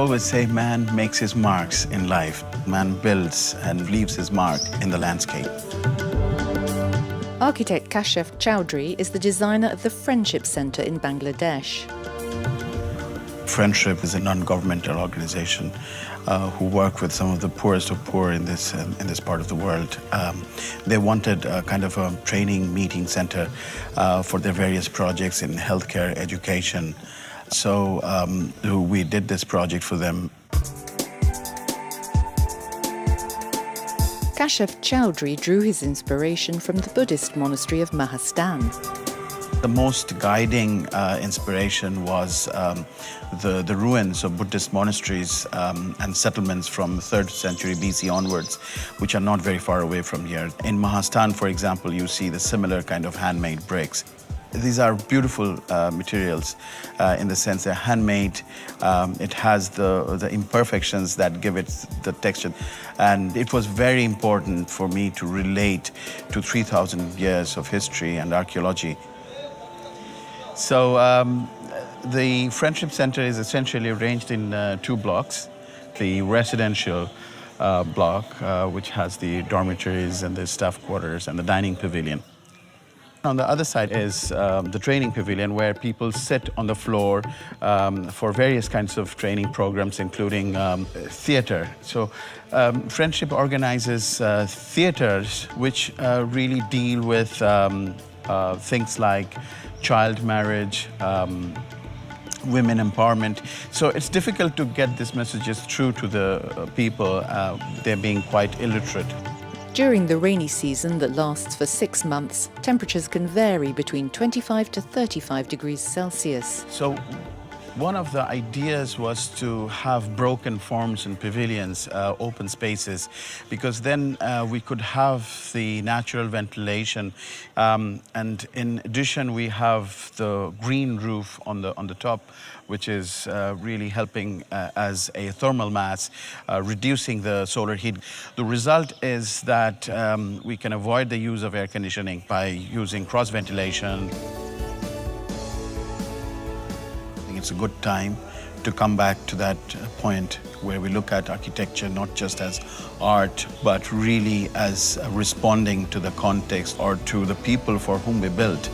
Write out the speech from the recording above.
always say man makes his marks in life. Man builds and leaves his mark in the landscape. Architect Kashif Chowdhury is the designer of the Friendship Centre in Bangladesh. Friendship is a non-governmental organization who work with some of the poorest of poor in this part of the world. They wanted a kind of a training meeting center for their various projects in healthcare, education. So we did this project for them. Kashif Chowdhury drew his inspiration from the Buddhist monastery of Mahastan. The most guiding inspiration was the ruins of Buddhist monasteries and settlements from 3rd century BC onwards, which are not very far away from here. In Mahastan, for example, you see the similar kind of handmade bricks. These are beautiful materials in the sense they're handmade. It has the imperfections that give it the texture. And it was very important for me to relate to 3,000 years of history and archaeology. So the Friendship Center is essentially arranged in 2 blocks. The residential block, which has the dormitories and the staff quarters and the dining pavilion. On the other side is the training pavilion, where people sit on the floor for various kinds of training programs, including theater. So Friendship organizes theaters which really deal with things like child marriage, women empowerment. So it's difficult to get these messages through to the people. They're being quite illiterate. During the rainy season that lasts for 6 months, temperatures can vary between 25 to 35 degrees Celsius. So one of the ideas was to have broken forms and pavilions, open spaces, because then we could have the natural ventilation. And in addition, we have the green roof on the top, which is really helping as a thermal mass, reducing the solar heat. The result is that we can avoid the use of air conditioning by using cross ventilation. It's a good time to come back to that point where we look at architecture not just as art, but really as responding to the context or to the people for whom we built.